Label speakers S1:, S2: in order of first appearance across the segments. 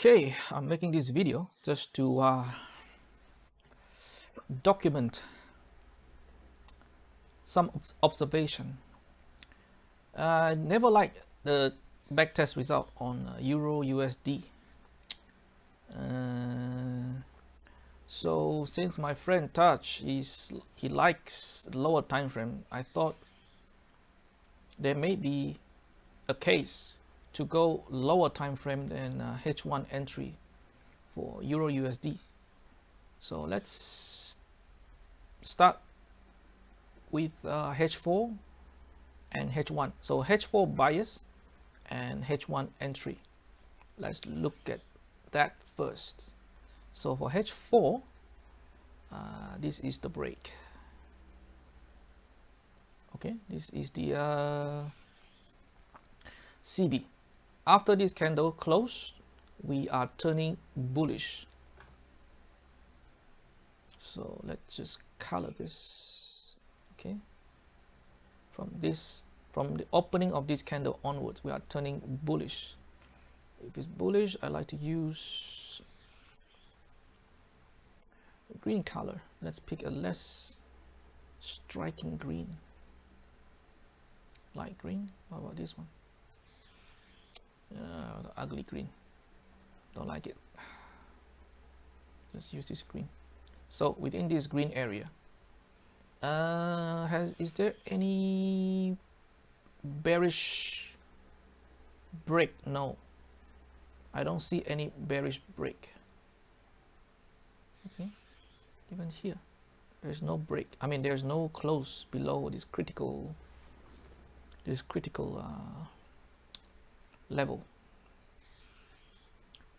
S1: Okay, I'm making this video just to document some observation. I never liked the backtest result on Euro USD. So since my friend Touch he likes lower time frame, I thought there may be a case to go lower time frame than H1 entry for Euro USD. So let's start with H4 and H1. So H4 bias and H1 entry. Let's look at that first. So for H4, this is the break. Okay, this is the CB. After this candle closed, we are turning bullish. So let's just color this. Okay, from the opening of this candle onwards, we are turning bullish. If it's bullish, I like to use green color. Let's pick a less striking green. Light green. What about this one? The ugly green. Don't like it. Just use this green. So within this green area, is there any bearish break? No, I don't see any bearish break. Okay, even here, there's no break. I mean, there's no close below this critical level.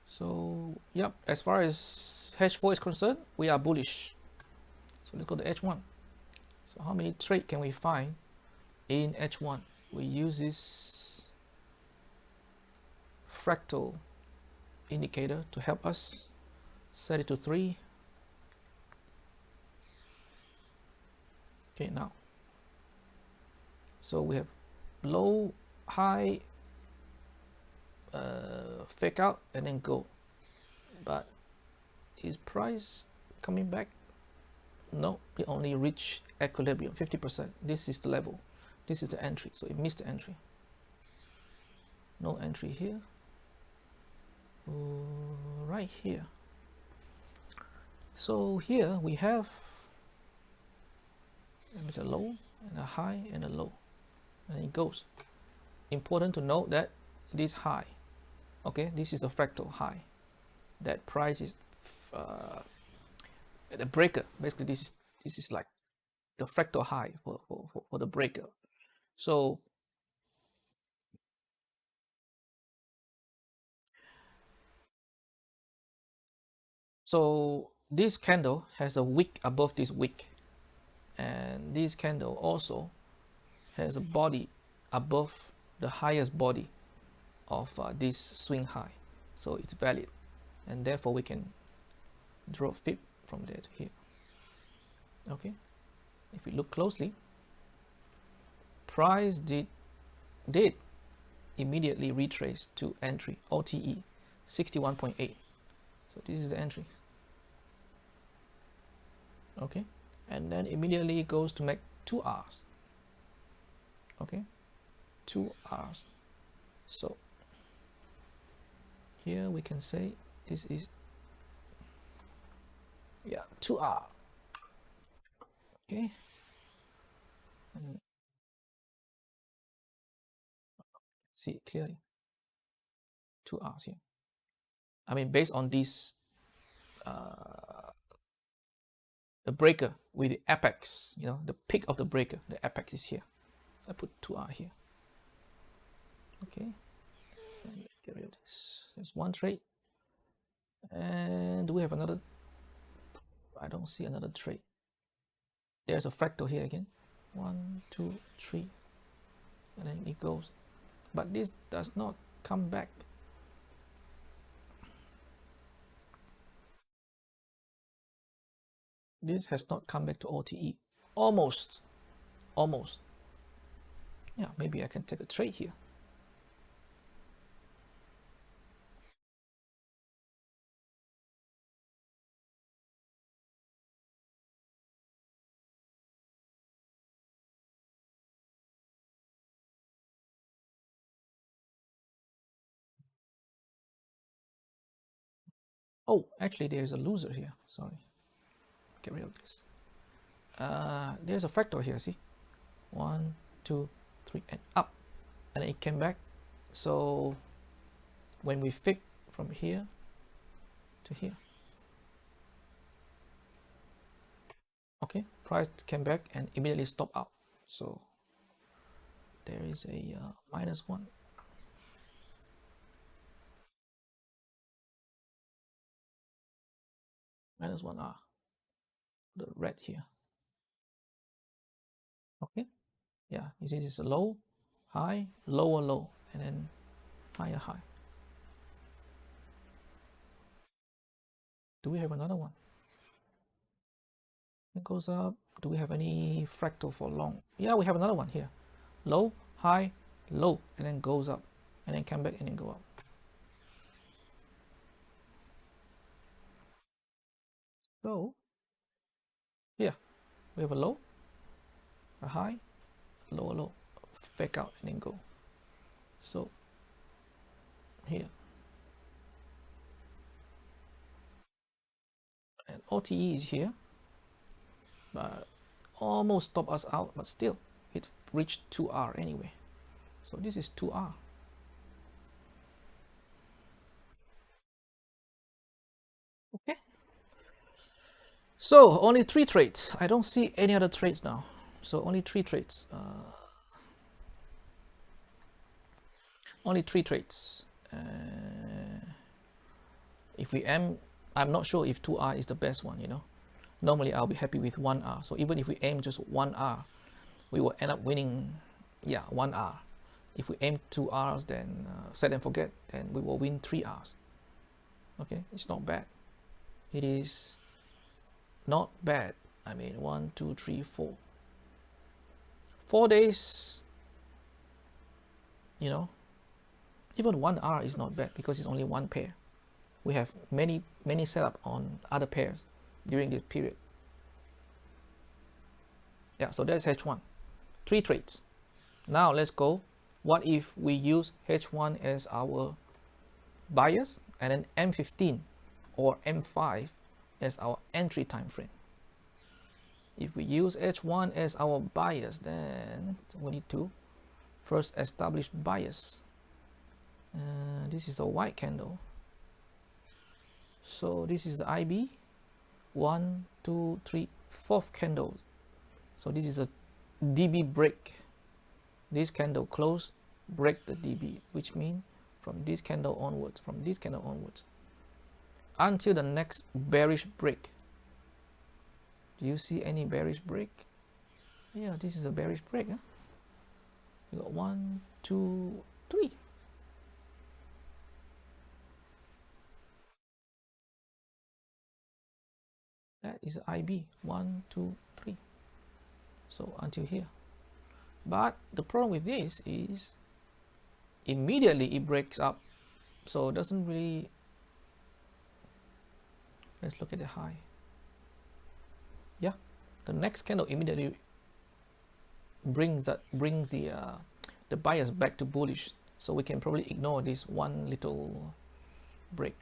S1: So yep, as far as H4 is concerned, we are bullish. So let's go to H1. So how many trades can we find in H1? We use this fractal indicator to help us. Set it to 3. Okay, now. So we have low, high, fake out, and then go. But is price coming back? No, it only reached equilibrium, 50%. This is the level. This is the entry, so it missed the entry. No entry here. Right here. So here we have a low and a high and a low, and it goes. Important to note that this high, okay, this is a fractal high. That price is the breaker. Basically, this is like the fractal high for the breaker. So this candle has a wick above this wick, and this candle also has a body above the highest body of this swing high, so it's valid, and therefore we can draw fib from there to here. Okay, if we look closely, price did immediately retrace to entry OTE 61.8. So this is the entry. Okay, and then immediately it goes to make 2 R's. Okay, 2 R's. So here we can say this is 2R. Okay, and see it clearly. 2 R's here. I mean, based on this the breaker with the apex, the peak of the breaker, the apex is here. So I put 2R here. Okay, and get rid of this. There's one trade, and do we have another? I don't see another trade. There's a fractal here again. 1, 2, 3, and then it goes, but this does not come back. This has not come back to OTE. Almost. Yeah, maybe I can take a trade here. Oh, actually there's a loser here. Sorry. Get rid of this. There's a fractal here, see? 1, 2, 3, and up. And it came back. So when we fix from here to here, okay, price came back and immediately stopped out. So there is a -1. -1R, the red here. Okay, yeah, this is a low, high, lower low, and then higher high. Do we have another one? It goes up. Do we have any fractal for long? Yeah, we have another one here. Low, high, low, and then goes up, and then come back and then go up. So here we have a low, a high, lower low, fake out and then go. So here, and OTE is here, but almost stop us out, but still it reached 2R anyway. So this is 2R. Okay. So only 3 trades. I don't see any other trades now. So only 3 trades. Only 3 trades. If we aim, I'm not sure if 2R is the best one, you know. Normally I'll be happy with 1R. So even if we aim just 1R, we will end up winning, yeah, 1R. If we aim 2Rs, then set and forget, and we will win 3Rs. Okay, it's not bad. It is not bad. I mean, 1, 2, 3, 4. 4 days, you know, even 1R is not bad because it's only one pair. We have many setup on other pairs during this period. Yeah, so that's H1. 3 trades. Now let's go. What if we use H1 as our bias and then M15 or M5 as our entry time frame? If we use H1 as our bias, then we need to first establish bias. This is a white candle. So this is the IB. 1, 2, 3, 4th candle. So this is a DB break. This candle close, break the DB, which means from this candle onwards, until the next bearish break. Do you see any bearish break? Yeah, this is a bearish break. Huh? You got 1, 2, 3. That is IB. 1, 2, 3. So until here. But the problem with this is immediately it breaks up. So it doesn't really. Let's look at the high. Yeah, the next candle immediately brings the bias back to bullish. So we can probably ignore this one little break.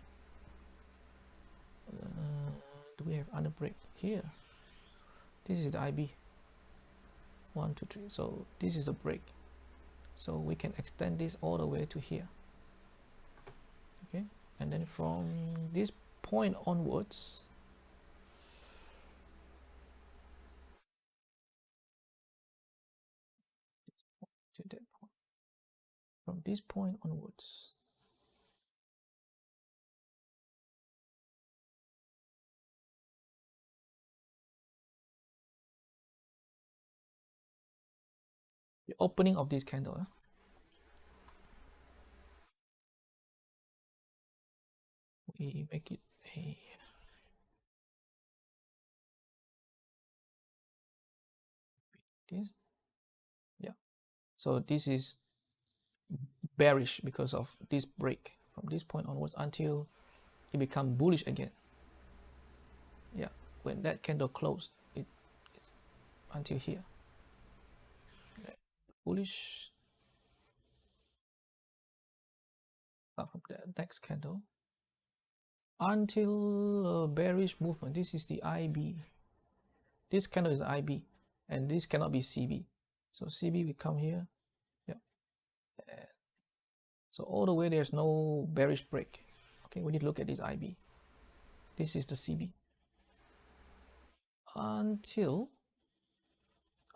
S1: Do we have other break here? This is the IB. 1, 2, 3. So this is the break. So we can extend this all the way to here. Okay, and then from this point onwards, to that point. From this point onwards, the opening of this candle, we make it a this. Yeah, so this is bearish because of this break from this point onwards until it become bullish again. Yeah, when that candle closed, it's until here. Bullish. Start from the next candle until bearish movement. This is the IB. This candle is IB, and this cannot be CB. So CB, we come here. Yeah. So all the way there's no bearish break. Okay, we need to look at this IB. This is the CB. Until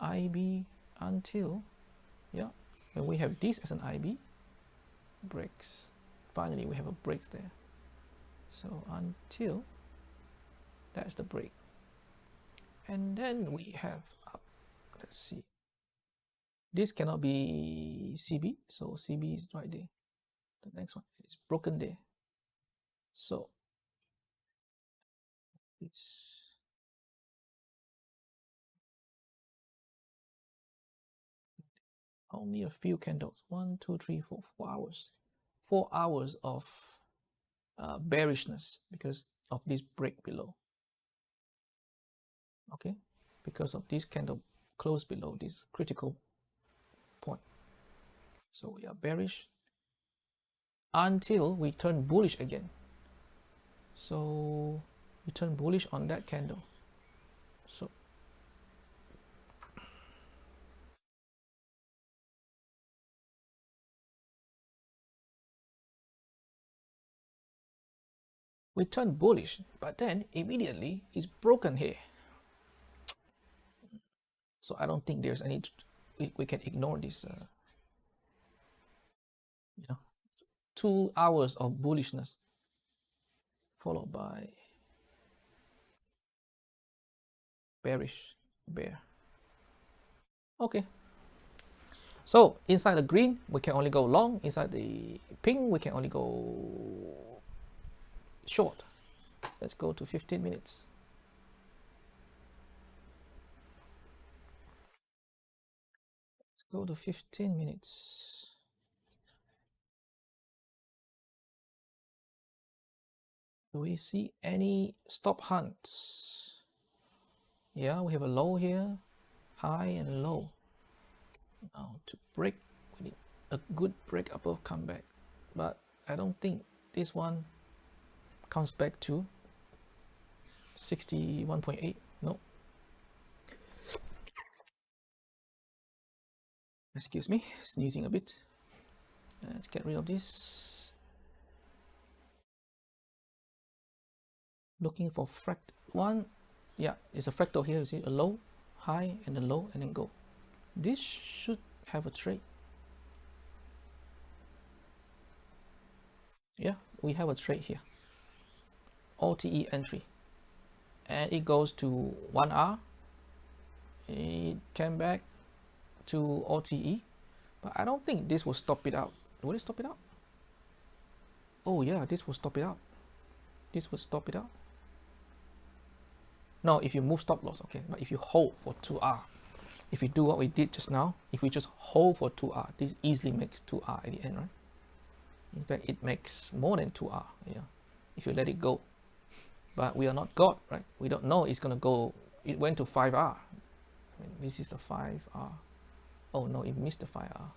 S1: IB, until, yeah, when we have this as an IB, breaks. Finally, we have a break there. So until that's the break. And then we have up. Let's see. This cannot be CB, so CB is right there. The next one is broken there. So it's only a few candles. 1, 2, 3, 4, 4 hours. 4 hours of bearishness because of this break below. Okay, because of this candle close below this critical point. So we are bearish until we turn bullish again. So we turn bullish on that candle. So we turn bullish, but then immediately it's broken here. So I don't think there's any, we can ignore this, 2 hours of bullishness followed by bearish, bear. Okay. So inside the green, we can only go long. Inside the pink, we can only go short. Let's go to 15 minutes. Let's go to 15 minutes. Do we see any stop hunts? Yeah, we have a low here, high and low. Now to break, we need a good break above comeback. But I don't think this one comes back to 61.8. No. Excuse me, sneezing a bit. Let's get rid of this. Looking for one. Yeah, it's a fractal here. You see a low, high, and a low, and then go. This should have a trade. Yeah, we have a trade here. OTE entry. And it goes to 1R. It came back to OTE. But I don't think this will stop it out. Will it stop it out? Oh yeah, this will stop it out. This will stop it out. No, if you move stop loss, okay. But if you hold for 2R, if you do what we did just now, if we just hold for 2R, this easily makes 2R at the end, right? In fact, it makes more than 2R, if you let it go. But we are not God, right? We don't know it's gonna go. It went to 5R. I mean, this is the 5R. Oh no, it missed the 5R.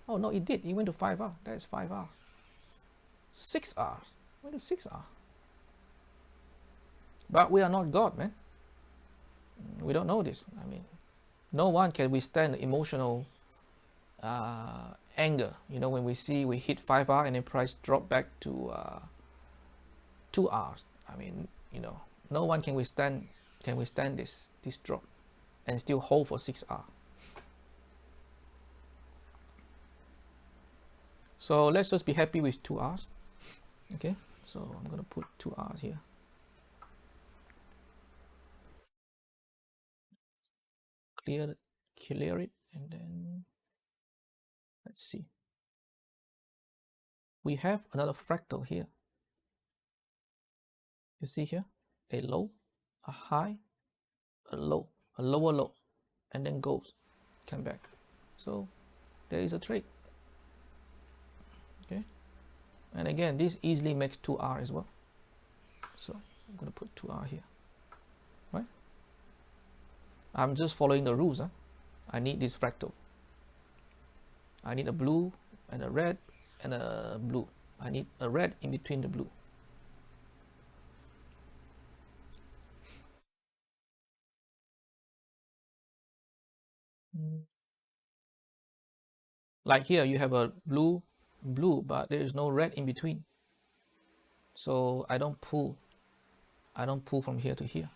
S1: Oh no, it did. It went to 5R. That's 5R. 6R. Where is 6R? But we are not God, man. We don't know this. I mean, no one can withstand the emotional anger. When we hit 5R and then price drop back to 2R. I mean, no one can withstand this drop and still hold for 6R. So let's just be happy with 2Rs. Okay, so I'm gonna put 2Rs here. Clear it, and then let's see. We have another fractal here. You see here, a low, a high, a low, a lower low, and then goes, come back. So there is a trade. Okay, and again, this easily makes 2R as well. So I'm gonna put 2R here, right? I'm just following the rules. I need this fractal. I need a blue and a red and a blue. I need a red in between the blue. Like here you have a blue, but there is no red in between. So I don't pull from here to here.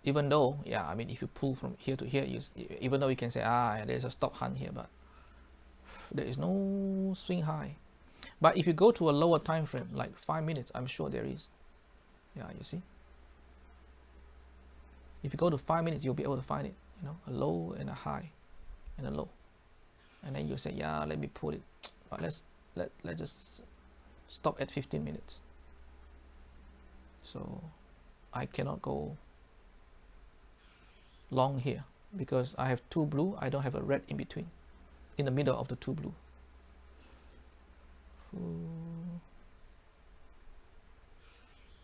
S1: Even though, yeah, I mean, if you pull from here to here, even though you can say, there's a stop hunt here, but there is no swing high. But if you go to a lower time frame, like 5 minutes, I'm sure there is. Yeah, you see. If you go to 5 minutes, you'll be able to find it. You know, a low and a high, and a low, and then you say, yeah, let me put it. But let's just stop at 15 minutes. So I cannot go long here because I have two blue. I don't have a red in between, in the middle of the two blue.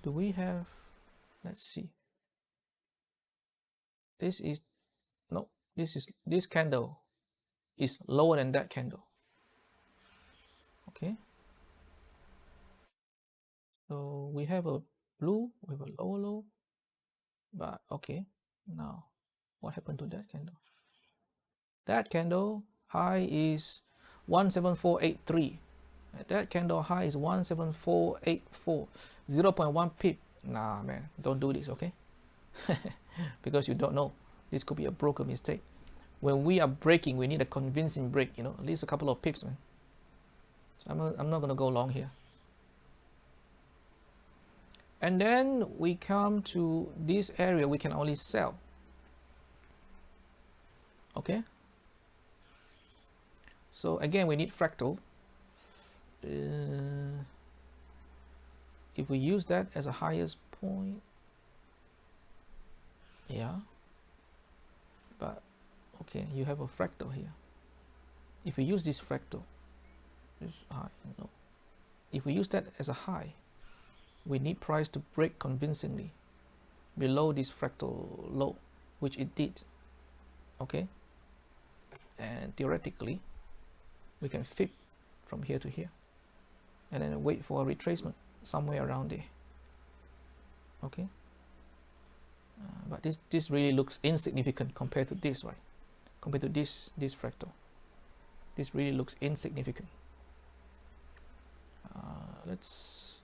S1: Do we have, let's see, this candle is lower than that candle. Okay, so we have a blue, we have a lower low, but okay, now what happened to that candle? That candle high is 17483. That candle high is 17484, 0.1 pip. Nah, man, don't do this, okay? Because you don't know. This could be a broker mistake. When we are breaking, we need a convincing break, you know, at least a couple of pips, man. So I'm not gonna go long here. And then we come to this area, we can only sell. Okay. So again, we need fractal. If we use that as a highest point, yeah, but okay, you have a fractal here. If we use this fractal, this high, no. If we use that as a high, we need price to break convincingly below this fractal low, which it did. Okay, and theoretically, we can flip from here to here, and then wait for a retracement somewhere around there. Okay, but this really looks insignificant compared to this, right? Compared to this fractal, this really looks insignificant. Let's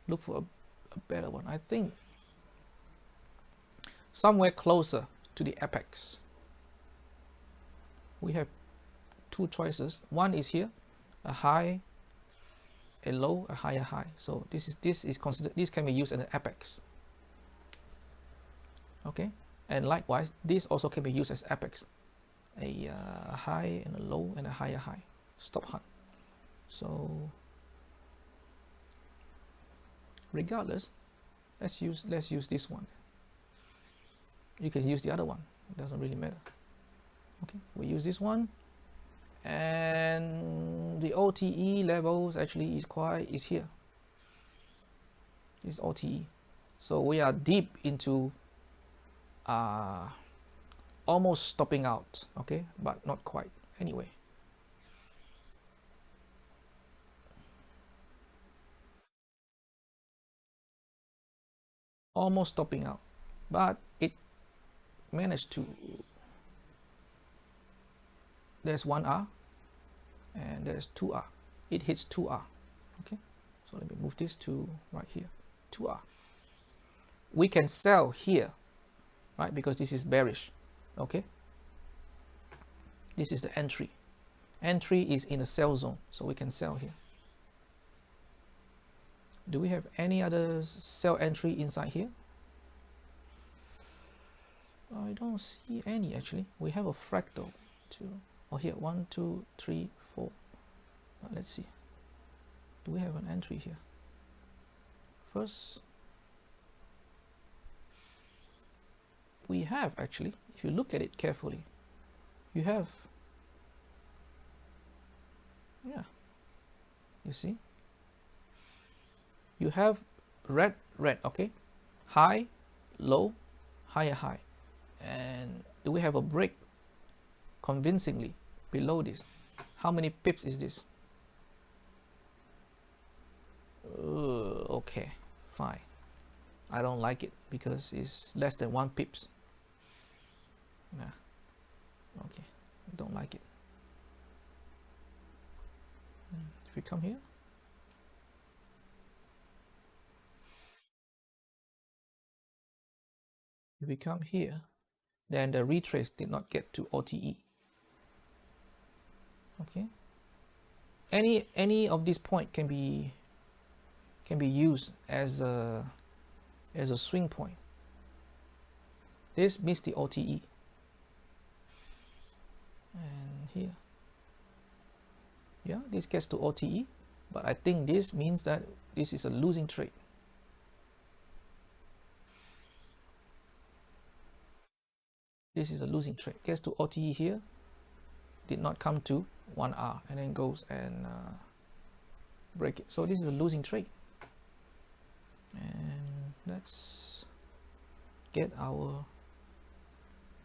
S1: look for a better one. I think somewhere closer to the apex. We have two choices. One is here, a high, a low, a higher high. So this is considered, this can be used as an apex. Okay, and likewise, this also can be used as apex, a high and a low and a higher high. Stop hunt. So regardless, let's use this one. You can use the other one. It doesn't really matter. Okay, we use this one, and the OTE levels actually is here. This OTE. So we are deep into almost stopping out. Okay, but not quite. Anyway. Almost stopping out, but it managed to. There's 1R and there's 2R. It hits 2R. Okay, so let me move this to right here, 2R. We can sell here, right, because this is bearish. Okay, this is the entry. Entry is in the sell zone, so we can sell here. Do we have any other sell entry inside here? I don't see any actually. We have a fractal too. Oh, here, 1, 2, 3, 4. Let's see. Do we have an entry here? First, we have actually. If you look at it carefully, you have. Yeah. You see? You have red, okay, high, low, higher, high, and do we have a break convincingly below this? How many pips is this? Okay, fine. I don't like it because it's less than 1 pips. Yeah. Okay, I don't like it. If we come here, if we come here, then the retrace did not get to OTE. Okay. Any of this point can be used as a swing point. This missed the OTE. And here, yeah, this gets to OTE, but I think this means that this is a losing trade. This is a losing trade. Gets to OTE here, did not come to 1R, and then goes and break it. So this is a losing trade. And let's get our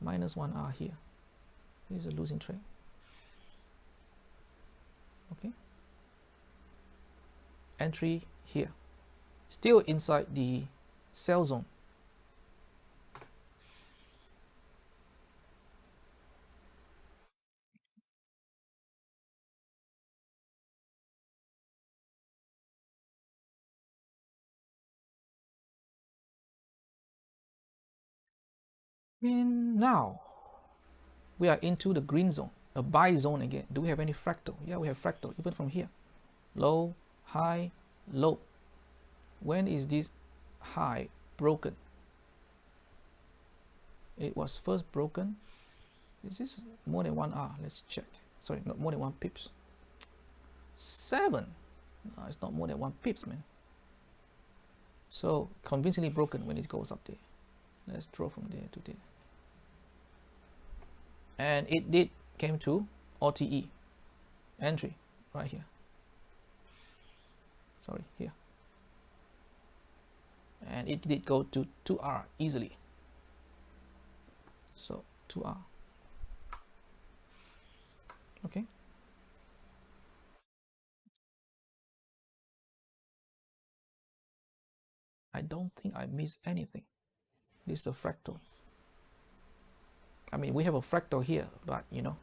S1: minus 1R here. This is a losing trade. Okay. Entry here. Still inside the sell zone. And now we are into the green zone, a buy zone again. Do we have any fractal? Yeah, we have fractal even from here. Low, high, low. When is this high broken? It was first broken. Is this more than 1R? Let's check. Sorry, not more than 1 pips. 7. No, it's not more than 1 pips, man. So convincingly broken when it goes up there. Let's draw from there to there. And it did came to OTE entry right here. Sorry, here. And it did go to 2R easily. So 2R. Okay. I don't think I missed anything. This is a fractal. I mean, we have a fractal here, but you know,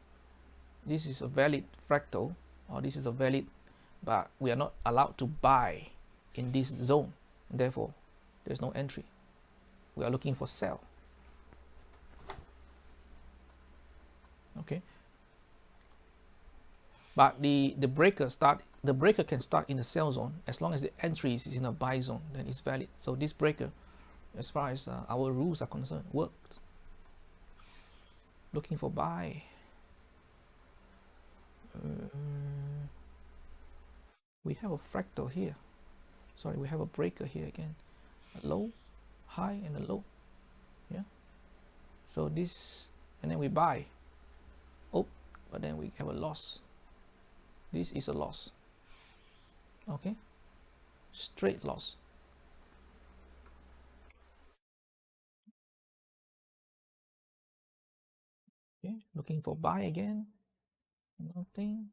S1: this is a valid fractal, or this is a valid, but we are not allowed to buy in this zone. Therefore, there's no entry. We are looking for sell. Okay. But the breaker can start in the sell zone as long as the entry is in a buy zone, then it's valid. So this breaker, as far as our rules are concerned, worked. Looking for buy. We have a fractal here. Sorry, we have a breaker here again. A low, high, and a low. Yeah. So this, and then we buy. Oh, but then we have a loss. This is a loss. Okay. Straight loss. Okay. Looking for buy again. Nothing.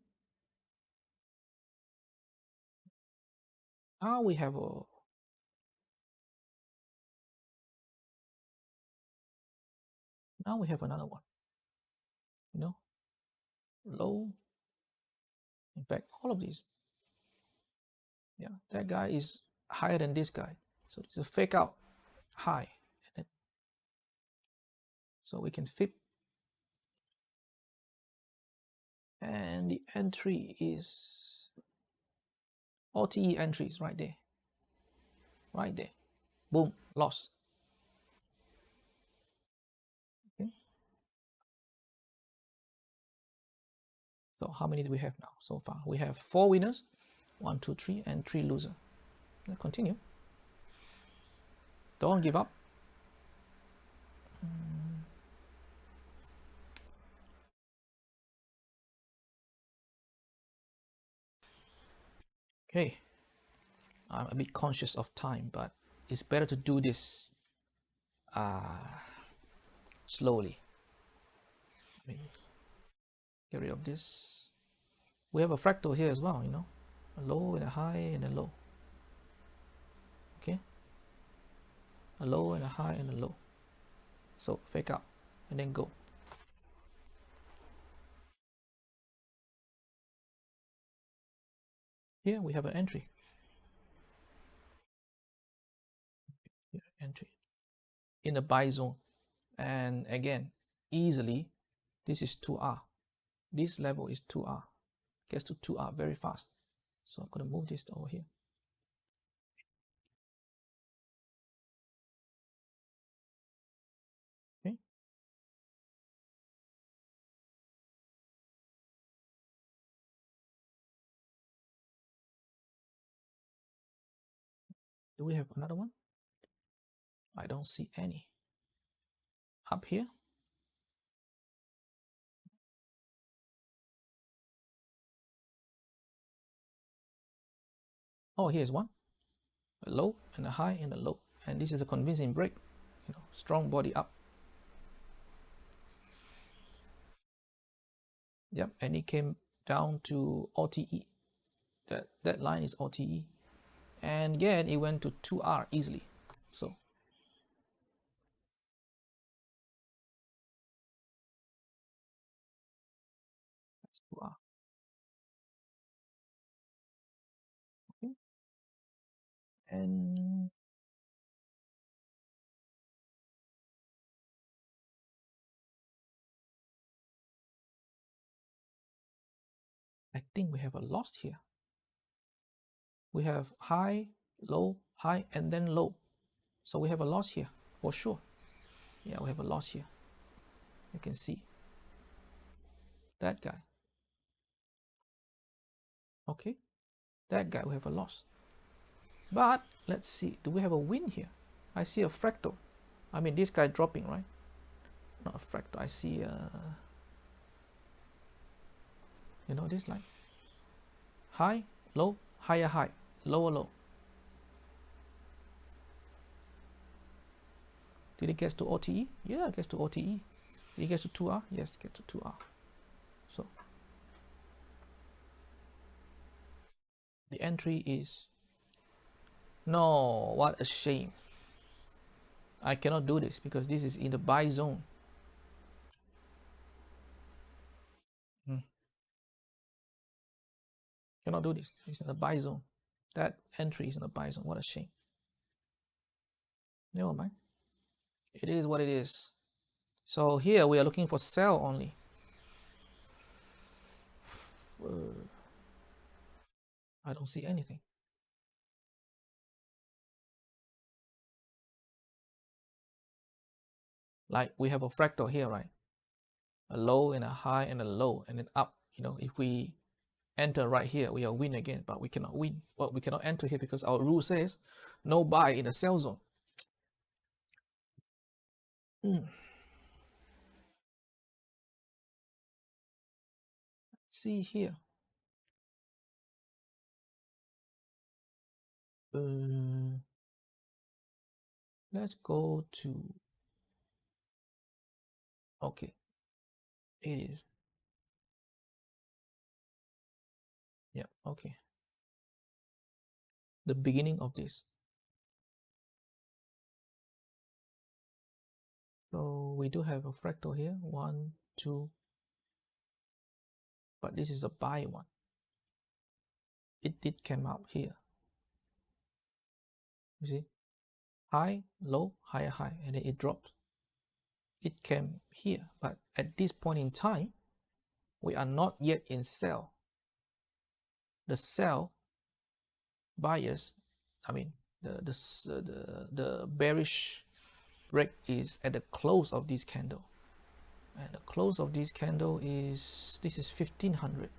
S1: Now we have a another one. You know, low. In fact, all of these. Yeah, that guy is higher than this guy. So it's a fake out high. So we can flip. And the entry is OTE entries right there. Right there. Boom, loss. Okay. So how many do we have now so far? We have 4 winners, 1, 2, 3, and 3 losers. Let's continue. Don't give up. Okay. I'm a bit conscious of time, but it's better to do this slowly. Get rid of this. We have a fractal here as well, you know, a low and a high and a low. Okay, a low and a high and a low. So fake out and then go. Here we have an entry. Here, entry in the buy zone. And again, easily, this is 2R. This level is 2R. Gets to 2R very fast. So I'm going to move this over here. Okay. Do we have another one? I don't see any. Up here. Oh, here's one. A low and a high and a low. And this is a convincing break. You know, strong body up. Yep, and it came down to OTE. That line is OTE. And again, it went to 2R easily. So that's 2R. Okay. And I think we have a loss here. We have high, low, high, and then low. So we have a loss here for sure. Yeah, we have a loss here. You can see that guy. Okay, that guy we have a loss. But let's see, do we have a win here? I see a fractal. I mean, this guy dropping, right? Not a fractal. I see you know, this line. High, low, higher, high, lower, low. Did it get to OTE? Yeah, it gets to OTE. Did it get to 2R? Yes, it gets to 2R. So the entry is, no, what a shame. I cannot do this because this is in the buy zone. Cannot do this. It's in the buy zone. That entry is in the buy zone. What a shame. Never mind. It is what it is. So here we are looking for sell only. I don't see anything. Like we have a fractal here, right? A low and a high and a low and then up. You know, if we enter right here, we are win again, but we cannot win. Well, we cannot enter here because our rule says no buy in the sell zone. See here. Let's go to, okay, it is. Yeah, okay. The beginning of this. So we do have a fractal here, 1, 2, but this is a buy one. It did come out here. You see, high, low, higher, high, and then it dropped. It came here, but at this point in time, we are not yet in sell. The sell buyers, I mean, the bearish break is at the close of this candle, and the close of this candle is, this is 1500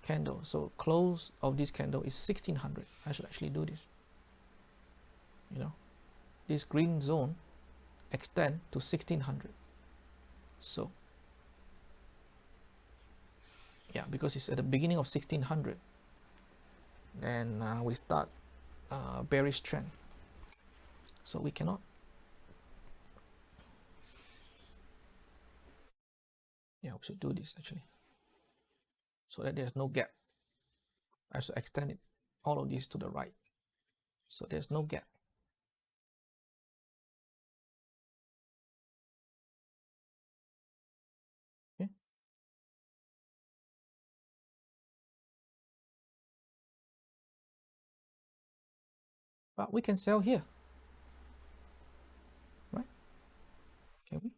S1: candle, so close of this candle is 1600. I should actually do this. You know, this green zone extend to 1600. So yeah, because it's at the beginning of 1600, then we start bearish trend. So we cannot. Yeah, we should do this actually, so that there's no gap. I should extend it, all of this to the right, so there's no gap. Okay. But we can sell here, right? Can we?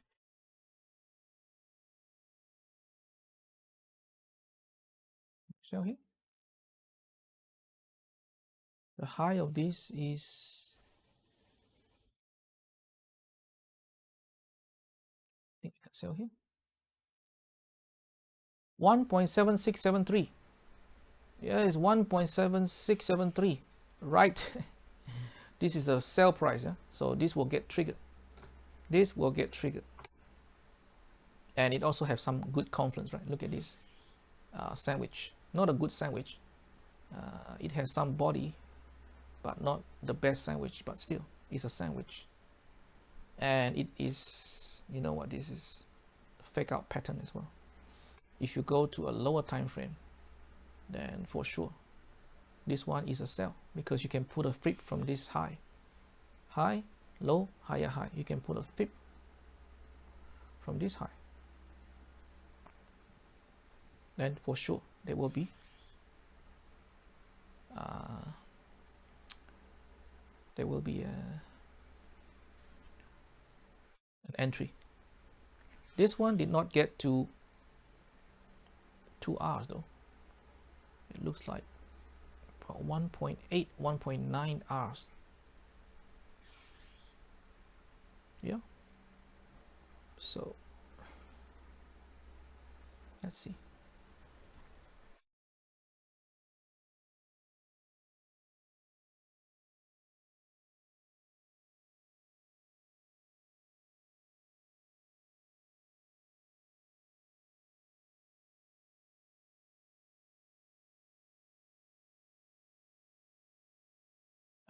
S1: Sell here. The high of this is, I think we can sell here. 1.7673. Yeah, it's 1.7673. Right. This is a sell price. Yeah? So this will get triggered. This will get triggered. And it also has some good confluence, right? Look at this sandwich. Not a good sandwich. It has some body, but not the best sandwich, but still, it's a sandwich. And it is, you know what, this is a fake out pattern as well. If you go to a lower time frame, then for sure, this one is a sell because you can put a flip from this high. High, low, higher, high. You can put a flip from this high. Then for sure, there will be an entry. This one did not get to 2 hours though. It looks like 1.8, 1.9 hours. Yeah. So let's see.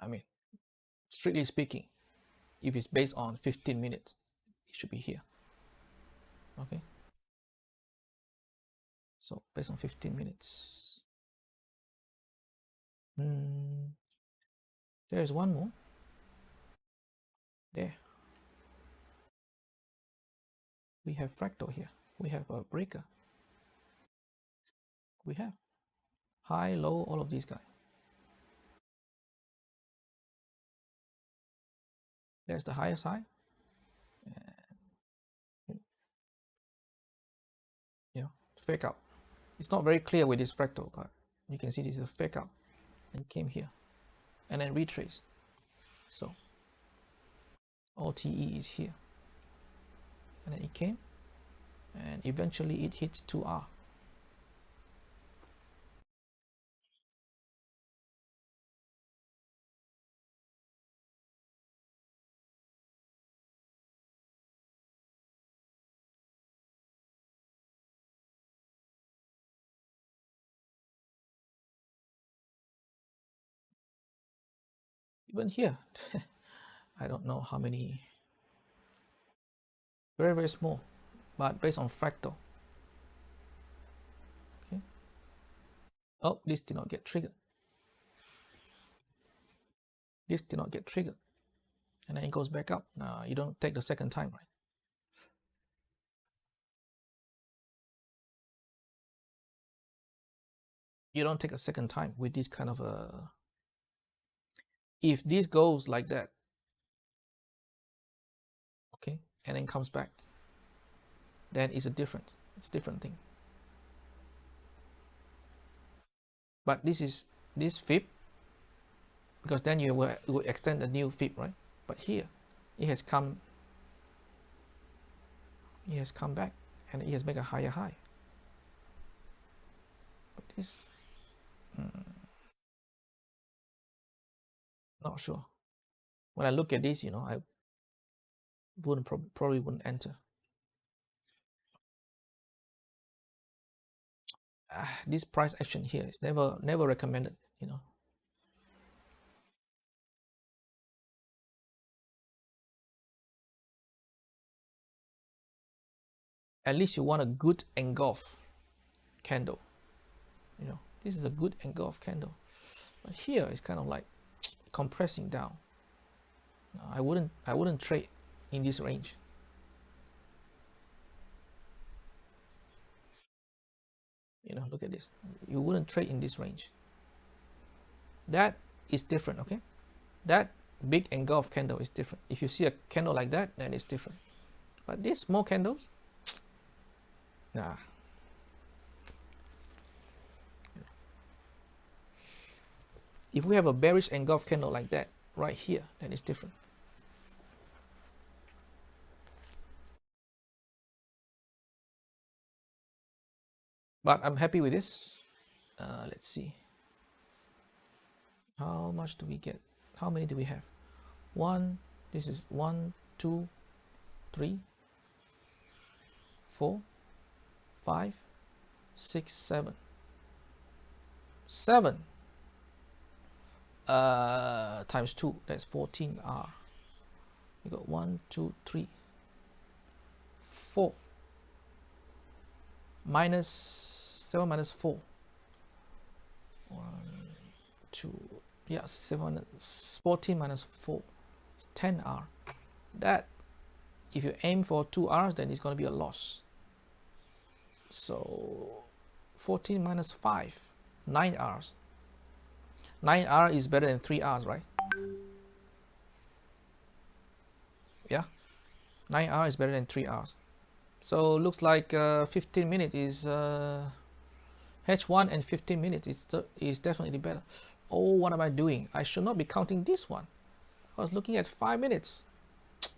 S1: I mean, strictly speaking, if it's based on 15 minutes, it should be here. Okay. So based on 15 minutes. There's one more. There. We have fractal here. We have a breaker. We have high, low, all of these guys. There's the highest high. You know, fake out. It's not very clear with this fractal, but you can see this is a fake out and came here and then retrace. So OTE is here. And then it came and eventually it hits 2R. Even here, I don't know how many, very, very small, but based on fractal. Okay. Oh, this did not get triggered. This did not get triggered. And then it goes back up. Now you don't take the second time, right? You don't take a second time with this kind of a, if this goes like that, okay, and then comes back, then it's a different, it's a different thing. But this is this fib, because then you will extend a new fib, right? But here, it has come back, and it has made a higher high. But this, not sure. When I look at this, you know, I wouldn't probably wouldn't enter. This price action here is never recommended, you know. At least you want a good engulf candle, you know. This is a good engulf candle, but here it's kind of like compressing down. I wouldn't trade in this range. You know, look at this. You wouldn't trade in this range. That is different, okay? That big engulf candle is different. If you see a candle like that, then it's different. But these small candles, nah. If we have a bearish engulf candle like that right here, then it's different. But I'm happy with this. Let's see. How much do we get? How many do we have? One. This is 1, 2, 3, 4, 5, 6, 7. 7 times 2, that's 14R. We got 1, 2, 3, 4. Minus 7 minus 4. 1, 2, yeah, 14 minus 4. It's 10R. That, if you aim for 2Rs, then it's going to be a loss. So 14 minus 5, 9Rs. 9R is better than 3Rs, right? Yeah, 9R is better than 3Rs. So looks like 15 minutes is H1, and 15 minutes is definitely better. Oh, what am I doing? I should not be counting this one. I was looking at 5 minutes. God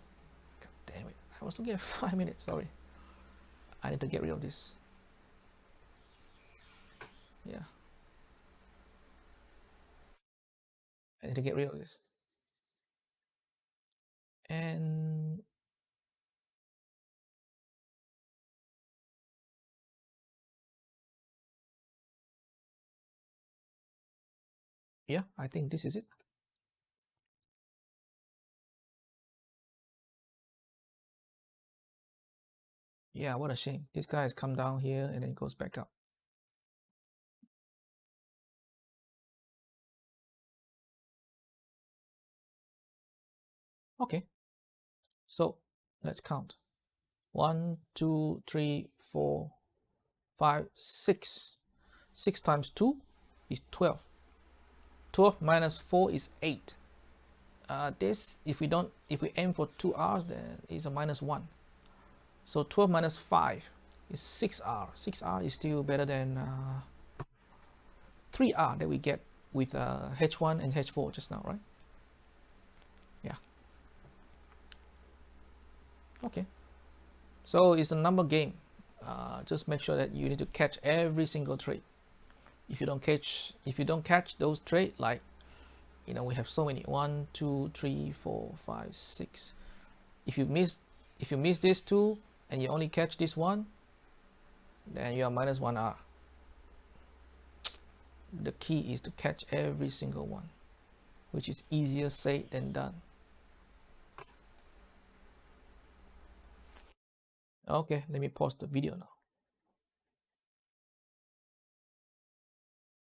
S1: damn it. I was looking at 5 minutes. Sorry. I need to get rid of this. Yeah. I need to get rid of this. And yeah, I think this is it. Yeah, what a shame. This guy has come down here and then goes back up. Okay. So let's count. 1, 2, 3, 4, 5, 6. 6 times 2 is 12. 12 minus 4 is 8. This, if we aim for 2Rs, then it's a minus 1. So 12 minus 5 is 6R. 6R is still better than 3R that we get with H1 and H4 just now, right? Yeah. Okay. So it's a number game. Just make sure that you need to catch every single trade. If you don't catch those trades, like, you know, we have so many, 1, 2, 3, 4, 5, 6. If you miss this 2 and you only catch this 1, then you are minus 1R. The key is to catch every single one, which is easier said than done. Okay, let me pause the video now.